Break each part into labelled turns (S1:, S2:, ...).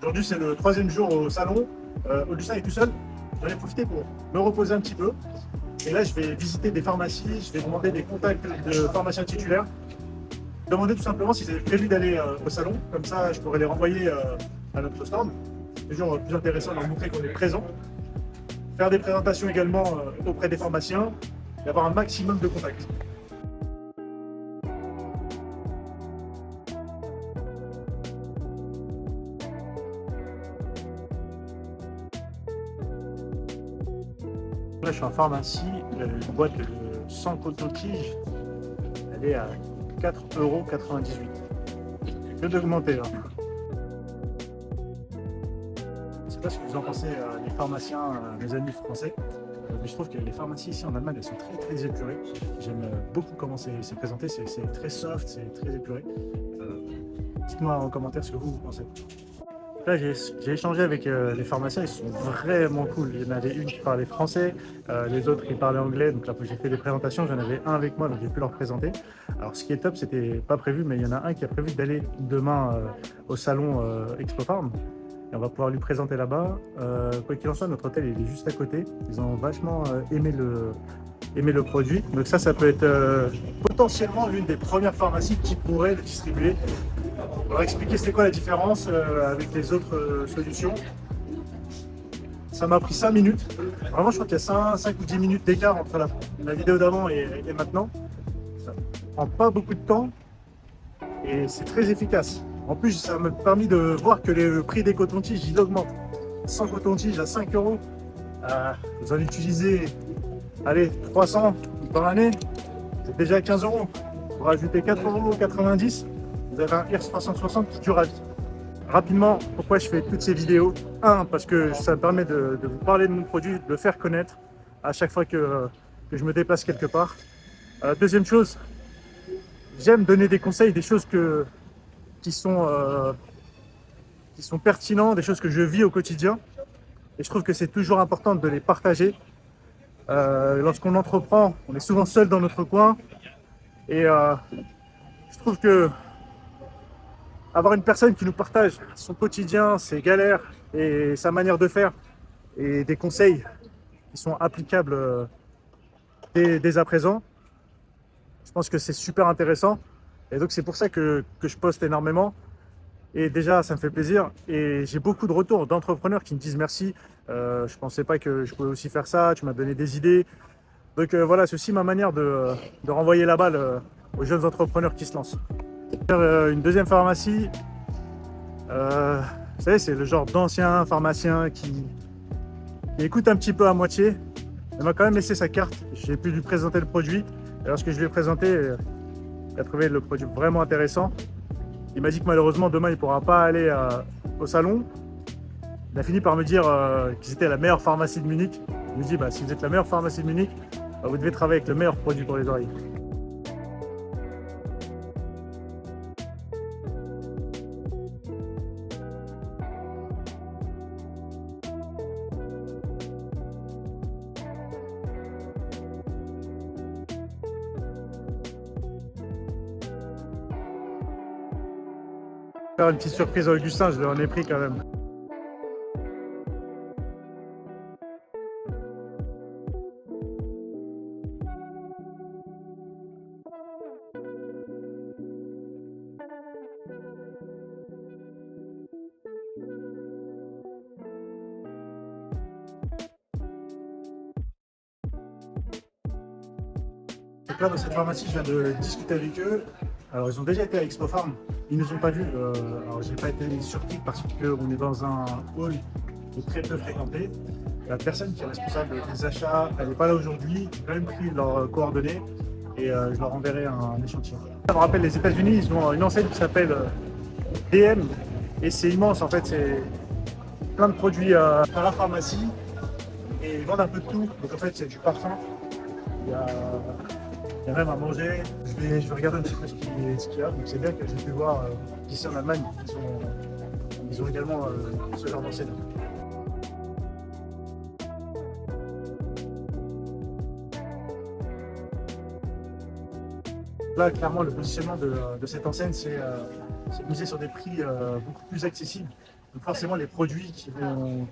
S1: Aujourd'hui, c'est le troisième jour au salon. Augustin est tout seul. J'en ai profité pour me reposer un petit peu. Et là, je vais visiter des pharmacies, je vais demander des contacts de pharmaciens titulaires. Demander tout simplement s'ils avaient prévu d'aller au salon. Comme ça, je pourrais les renvoyer à notre stand. C'est toujours plus intéressant de leur montrer qu'on est présent. Faire des présentations également auprès des pharmaciens et avoir un maximum de contacts. Là, je suis en pharmacie, une boîte de 100 coton-tige, elle est à 4,98 €. Que d'augmenter. Hein. Je ne sais pas ce que vous en pensez, les pharmaciens, mes amis français, mais je trouve que les pharmacies ici en Allemagne, elles sont très épurées. J'aime beaucoup comment c'est présenté, c'est très soft, c'est très épuré. Dites-moi en commentaire ce que vous pensez. Là, j'ai échangé avec les pharmaciens, ils sont vraiment cool. Il y en avait une qui parlait français, les autres qui parlaient anglais. Donc là, j'ai fait des présentations, j'en avais un avec moi, donc j'ai pu leur présenter. Alors, ce qui est top, c'était pas prévu, mais il y en a un qui a prévu d'aller demain au salon Expo Farm. Et on va pouvoir lui présenter là-bas. Quoi qu'il en soit, notre hôtel il est juste à côté. Ils ont vachement aimé le produit. Donc ça peut être potentiellement l'une des premières pharmacies qui pourrait le distribuer. On leur expliquer c'était quoi la différence avec les autres solutions. Ça m'a pris 5 minutes. Vraiment, je crois qu'il y a 5 ou 10 minutes d'écart entre la vidéo d'avant et maintenant. Ça prend pas beaucoup de temps et c'est très efficace. En plus, ça m'a permis de voir que le prix des cotons-tiges il augmente. 100 cotons-tiges à 5 €. Vous en utilisez, allez, 300 dans l'année, c'est déjà 15 €. Vous rajoutez 4,90 €. Vous avez un Hirsch 360 qui dure à vie. Rapidement, pourquoi je fais toutes ces vidéos? Un, parce que ça me permet de vous parler de mon produit, de le faire connaître à chaque fois que je me déplace quelque part. Deuxième chose, j'aime donner des conseils, des choses qui sont pertinents, des choses que je vis au quotidien. Et je trouve que c'est toujours important de les partager. Lorsqu'on entreprend, on est souvent seul dans notre coin. Et je trouve que avoir une personne qui nous partage son quotidien, ses galères et sa manière de faire et des conseils qui sont applicables dès à présent, je pense que c'est super intéressant. Et donc c'est pour ça que je poste énormément. Et déjà, ça me fait plaisir. Et j'ai beaucoup de retours d'entrepreneurs qui me disent merci. Je ne pensais pas que je pouvais aussi faire ça. Tu m'as donné des idées. Donc voilà, c'est aussi ma manière de renvoyer la balle aux jeunes entrepreneurs qui se lancent. Une deuxième pharmacie, vous savez, c'est le genre d'ancien pharmacien qui écoute un petit peu à moitié. Il m'a quand même laissé sa carte. J'ai pu lui présenter le produit. Et lorsque je lui ai présenté, il a trouvé le produit vraiment intéressant. Il m'a dit que malheureusement demain il ne pourra pas aller au salon. Il a fini par me dire qu'ils étaient la meilleure pharmacie de Munich. Je lui ai dit si vous êtes la meilleure pharmacie de Munich, vous devez travailler avec le meilleur produit pour les oreilles. Faire une petite surprise à Augustin, je l'en ai pris quand même. Donc là, dans cette pharmacie, je viens de discuter avec eux. Alors, ils ont déjà été à Expo Farm. Ils ne nous ont pas vus. Alors, j'ai pas été surpris parce qu'on est dans un hall qui est très peu fréquenté. La personne qui est responsable des achats, elle n'est pas là aujourd'hui. J'ai quand même pris leurs coordonnées et je leur enverrai un échantillon. Ça me rappelle les États-Unis, ils ont une enseigne qui s'appelle DM et c'est immense en fait. C'est plein de produits à la pharmacie et ils vendent un peu de tout. Donc en fait, c'est du parfum. Il y a même à manger. Je vais regarder un petit peu ce qu'il y a. Donc c'est bien que j'ai pu voir qu'ici en Allemagne, ils ont également ce genre d'enseigne. Là, clairement, le positionnement de cette enseigne, c'est miser sur des prix beaucoup plus accessibles. Donc forcément, les produits qui vont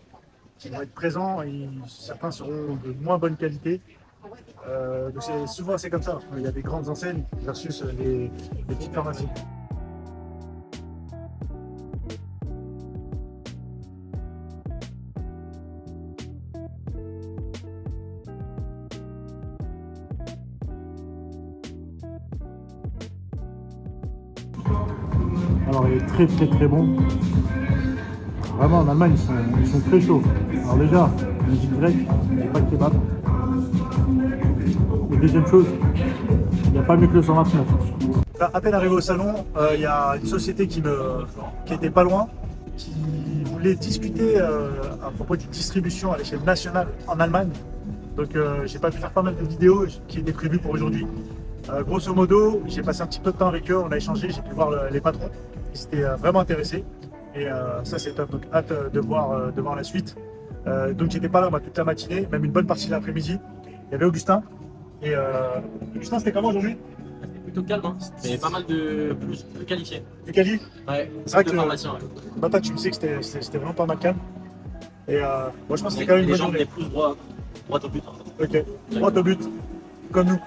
S1: être présents, certains seront de moins bonne qualité. Donc c'est souvent c'est comme ça. Il y a des grandes enseignes versus les petites pharmacies. Alors il est très très très bon. Vraiment en Allemagne ils sont très chauds. Alors déjà, musique grecque, il n'y a pas de kebab. Et deuxième chose, il n'y a pas mieux que le 129. À peine arrivé au salon, il y a une société qui était pas loin, qui voulait discuter à propos d'une distribution à l'échelle nationale en Allemagne. Donc j'ai pas pu faire pas mal de vidéos qui étaient prévues pour aujourd'hui. Grosso modo, j'ai passé un petit peu de temps avec eux, on a échangé, j'ai pu voir les patrons. Ils étaient vraiment intéressés. Et ça c'est top, donc hâte de voir la suite. Donc j'étais pas là moi, toute la matinée, même une bonne partie de l'après-midi. Il y avait Augustin. Et Augustin, c'était comment aujourd'hui?
S2: C'était plutôt calme, hein. C'était pas mal de plus qualifiés.
S1: Du quali?
S2: Ouais,
S1: C'est vrai que
S2: formation. Ouais.
S1: Bata, tu me sais que c'était vraiment pas mal calme. Et moi je pense que c'était quand même une
S2: les
S1: bonne
S2: gens
S1: journée.
S2: venaient plus droit au but. En fait.
S1: Ok, droit au but, comme nous.